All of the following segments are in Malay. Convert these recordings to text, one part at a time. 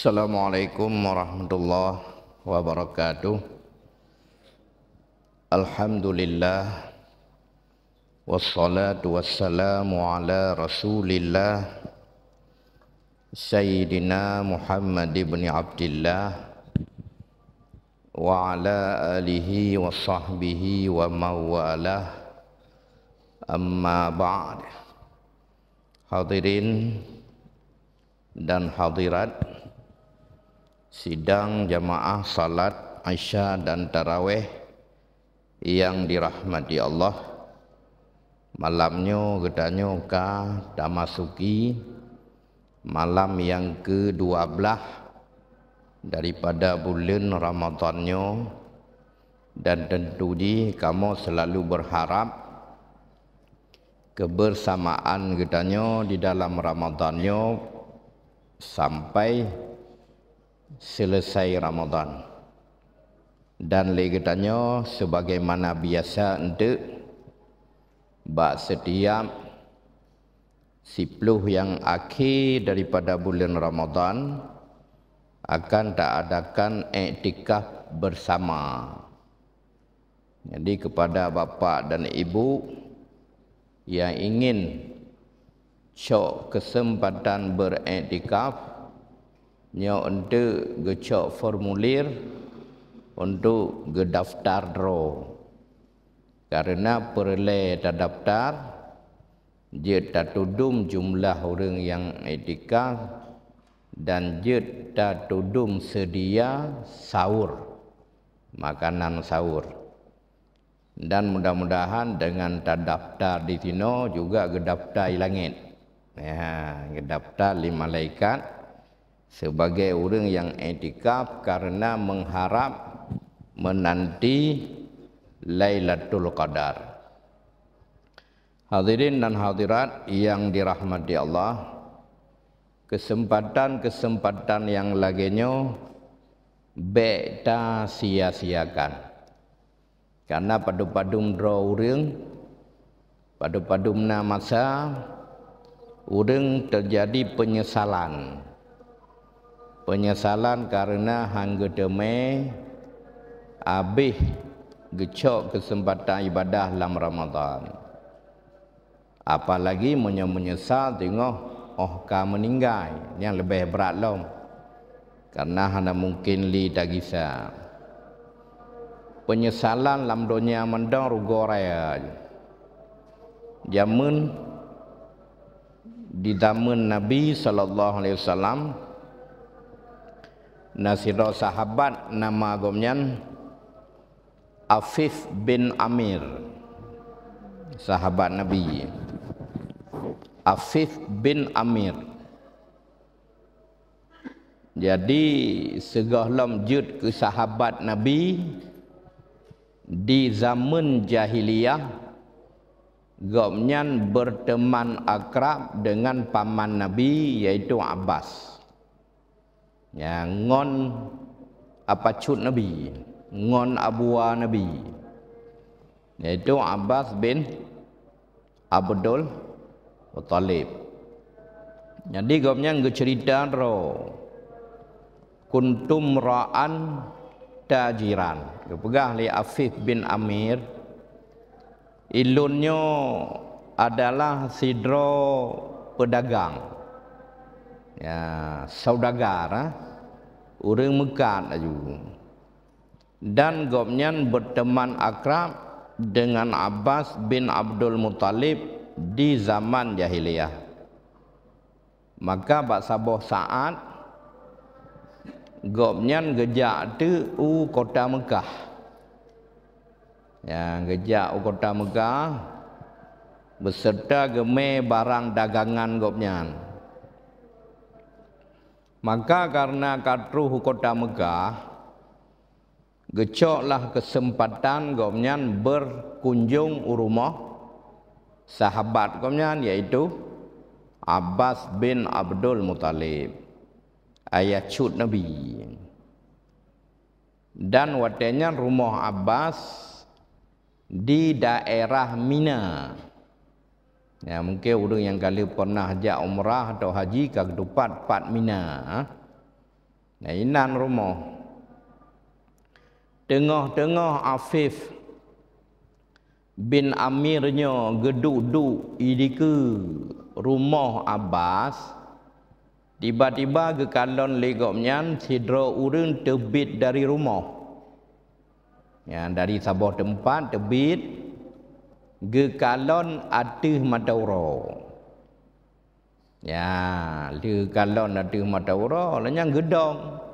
Assalamualaikum warahmatullahi wabarakatuh. Alhamdulillah wassalatu wassalamu ala Rasulillah Sayyidina Muhammad ibn Abdillah wa ala alihi wa sahbihi wa mawalah. Amma ba'd. Hadirin dan hadirat sidang jamaah salat Isya dan Tarawih yang dirahmati Allah, malamnya gedanya dah masuki malam yang ke-12 daripada bulan Ramadannya, dan tentu kamu selalu berharap kebersamaan gedanya di dalam Ramadannya sampai selesai Ramadan. Dan legetanya sebagaimana biasa untuk bak setiap 10 yang akhir daripada bulan Ramadan akan tak adakan iktikaf bersama. Jadi kepada bapa dan ibu yang ingin cok kesempatan beriktikaf nya untuk gecok formulir untuk gedaftar draw, karena perle terdaftar dia tak tudum jumlah orang yang iktikaf dan dia tak tudum sedia sahur, makanan sahur. Dan mudah-mudahan dengan terdaftar di sini juga gedaftar di langit, ya, gedaftar di malaikat sebagai orang yang iktikaf karena mengharap menanti Lailatul Qadar. Hadirin dan hadirat yang dirahmati Allah, kesempatan-kesempatan yang laginya beta sia-siakan, karena padu-padum draw orang, padu-padum masa orang terjadi penyesalan karena hangga deme habis gecok kesempatan ibadah dalam Ramadan. Apalagi menyesal tengok meninggal, yang lebih berat lom, karena hanya mungkin li tak bisa. Penyesalan dalam dunia mendang rugo raya. Zaman di zaman Nabi SAW, nasiro sahabat nama gomnyan Afif bin Amir, sahabat Nabi Afif bin Amir. Jadi segahlam jud ke sahabat Nabi di zaman jahiliyah, gomnyan berteman akrab dengan paman Nabi yaitu Abbas, yang ngon apa cut Nabi, ngon abuwa Nabi, yaitu Abbas bin Abdul Muttalib. Jadi gomnya cerita ro kuntum ra'an tajiran, kepegah li Afif bin Amir, ilunnya adalah sidro pedagang, ya, saudagar, orang Mekah juga. Dan gomnyan berteman akrab dengan Abbas bin Abdul Muttalib di zaman jahiliyah. Maka bak saboh saat gomnyan gejak tu kota Mekah, ya, gejak kota Mekah beserta geme barang dagangan gomnyan. Maka karena katruh kota Mekah, gecoklah kesempatan gomnyan berkunjung rumah sahabat gomnyan yaitu Abbas bin Abdul Muttalib, ayah cut Nabi. Dan watenya rumah Abbas di daerah Mina. Ya, mungkin orang yang kali pernah hajat umrah atau haji ke tempat Mina. Nah inan rumah. Tengah-tengah Afif bin Amirnya geduk-duk idike rumah Abbas. Tiba-tiba ke kalon legoknya sidra urang terbit dari rumah. Ya, dari sebuah tempat terbit ke kalon atih madaura. Ya, le kalon atih madaura lanya gedong.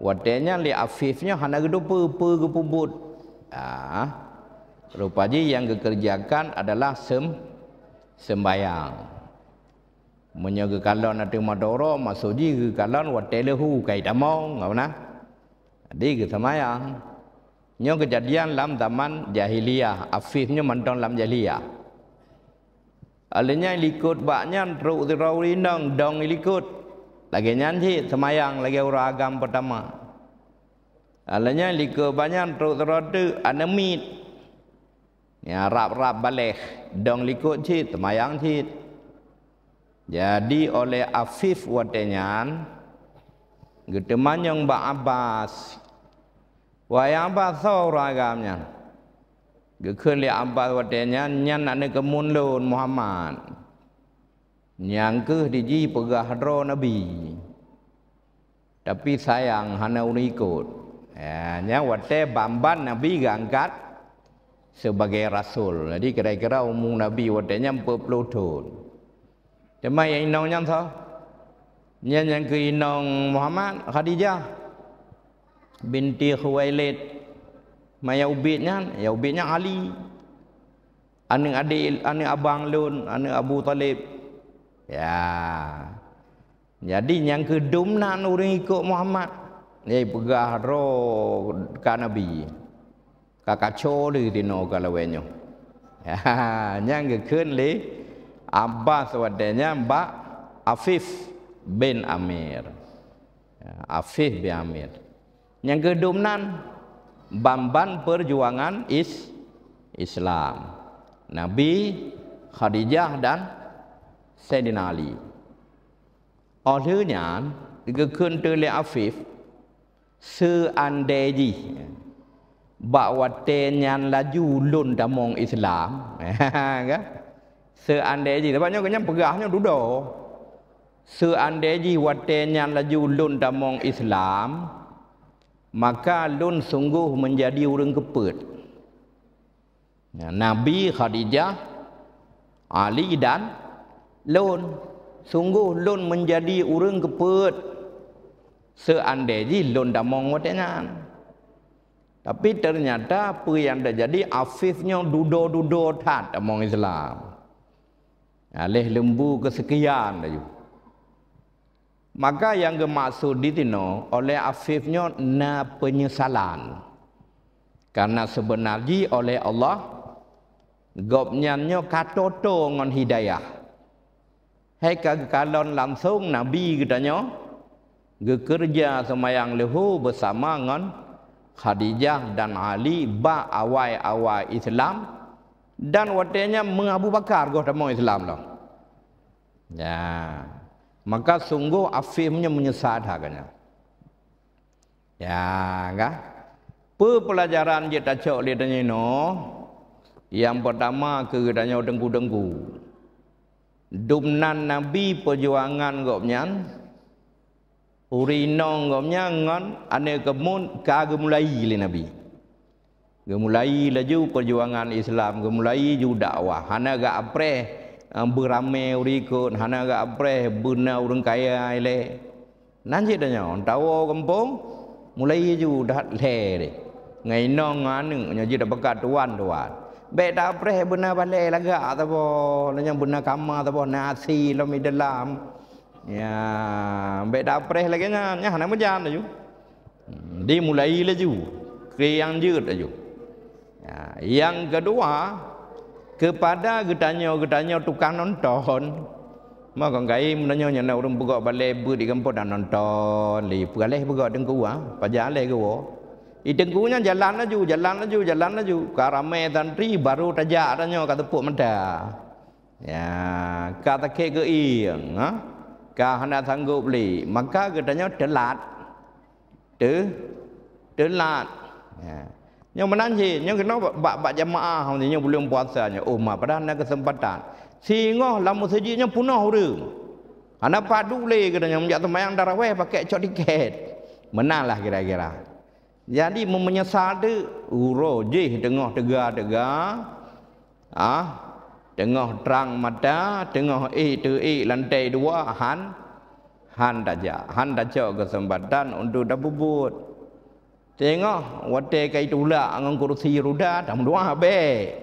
Watenya li Afifnya hana geduk pe ke pubut. Rupanya yang dikerjakan adalah sembayang. Menyaga kalon atih madaura maksudnya ke kalon watelehu kai damong ngapna. Jadi ke sembayang. Nyo kejadian dalam zaman jahiliyah, Afifnya mentong dalam jahiliyah. Alenya likut baknya teruk tirawinang dong likut. Lagi nyanyi semayang lagi orang agam pertama. Alenya likut banyak teruk terode anemit. Ya rap-rap balik dong likut cit semayang cit. Jadi oleh Afif watenyan geteman yang Mbak Abbas. Wayang Abbas orang agamnya. Gekeli Abbas watenyan nyan ane kemunlun Muhammad. Nyangkeh diji pegah ro Nabi. Tapi sayang hana ikut. Ya, nya wate bamban Nabi gangkat sebagai rasul. Jadi kira-kira umum Nabi watenya 40 tahun. Cuma yang inongnya sah. Yang ke inong Muhammad Khadijah binti Khuwailid. Maya ubitnya Ali. Ane adik ane abang lun, ane Abu Talib. Ya. Jadi yang kedumna orang ikut Muhammad. Dia pegah ro ka Nabi. Kakaco li tino kalawenyo. Ya, yang kekeun li Abbas wadanya Mbak Afif bin Amir. Ya, Afif bin Amir. Yang kedumnan bamban perjuangan Islam. Nabi, Khadijah dan Sayyidina Ali. Olehnya dikeun teu le Afif seandainya bakwate nyan laju lun damong Islam. Kan? Seandainya tapanya kenya pegahnya dudo. Seandainya wate nyan laju lun damong Islam, maka lun sungguh menjadi orang kepet. Ya, Nabi, Khadijah, Ali dan lun sungguh lun menjadi orang kepet seandainya lun damong watenyan. Tapi ternyata apa yang terjadi Afifnya dudo tat damong Islam. Alih lembu kesekian lagi. Maka yang dimaksud ditino oleh Afifnya na penyesalan. Karena sebenarnya oleh Allah gopnyannya katoto ngon hidayah. Hai kalon langsung Nabi katanya gekerja semayang lehu bersama ngon Khadijah dan Ali ba awai Islam dan watenya mengabu bakar goh damong Islam loh. Ya. Maka sungguh Afifnya menyesat hakanya. Ya, enggak? Pelajaran kita cok lidahnya no. Yang pertama kegadanya dengku-dengku. Dumnan Nabi perjuangan gopnyan. Urinong gopnya ngan ane kemun kagemulai li Nabi. Gemulai laju perjuangan Islam, gemulai ju dakwah. Hana ga apreh berame urikut, hana ga apreh bena urang kaya ile. Nanti tanya, tahu kampung mulai ju dah le de. Ngai nong anu nyaji dah bekat tuan. Beda apreh bena balik laga atau nanya bena kama atau nasi lami dalam. Ya, beda apreh lagi nya hana menjan laju. Di mulai laju, kriang jut laju. Ya, yang kedua kepada getanya tukang nonton. Maka kai menanya nyana orang buka balik bu di kampung dan nonton li pugaleh buka dengku pajale ke wo. Dengkunya jalan laju. Karame tantri baru tajak tanya kata puk menda. Ya, kata ke ieng, ka hendak sanggup li. Maka getanya telat. telat. Yang menanji, yang kena bak jamaah ni yang belum puasanya. Oh, mak pada ada kesempatan. Sehingga lama masjidnya punah orang. Ana padu le katanya menjak sembahyang tarawih pakai cok tiket. Menanglah kira-kira. Jadi menyesal tu urojih tengah tegak-tegak. Tengah terang mata, tengah tu lantai 2 han daja kesempatan untuk dah bubut. Tengok wate kai tula angang kursi roda dah dua habis.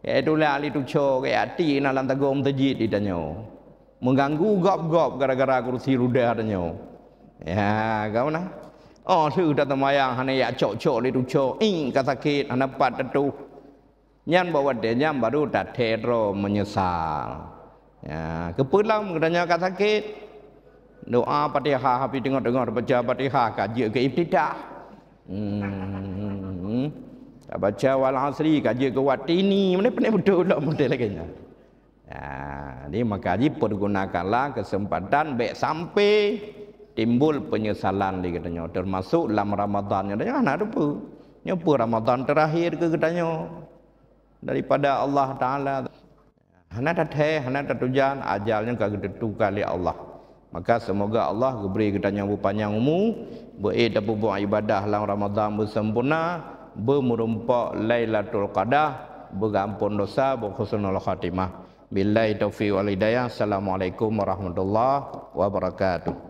Kai tula ali tu cho kai ati na lan tagom tajid ditanya. Mengganggu gop-gop gara-gara kursi roda tanya. Ya, kau nah. Oh, sudah temayang hana ya cok-cok li tu cho. Ka sakit hana pat tu. Nyan bawa dia nyan baru dah tero menyesal. Ya, kepulang katanya ka sakit. Doa Fatihah habis dengar-dengar baca Fatihah kaji ke ibtidah. Tak baca wal asri kaji ke watini mana pernah betul lah model lagi nya. Jadi maka pergunakanlah kesempatan baik sampai timbul penyesalan di katanya termasuk dalam Ramadan nya ada apa? Nyopo Ramadan terakhir ke katanya daripada Allah Taala. Hana dah tujuan ajalnya kagak tentu kali Allah. Maka semoga Allah beri kita yang panjang umur, berida buat ibadah dalam Ramadan bersempurna, bermerumpak Lailatul Qadar, berampun dosa, berhusnul khatimah. Billahi taufiq wal hidayah. Assalamualaikum warahmatullahi wabarakatuh.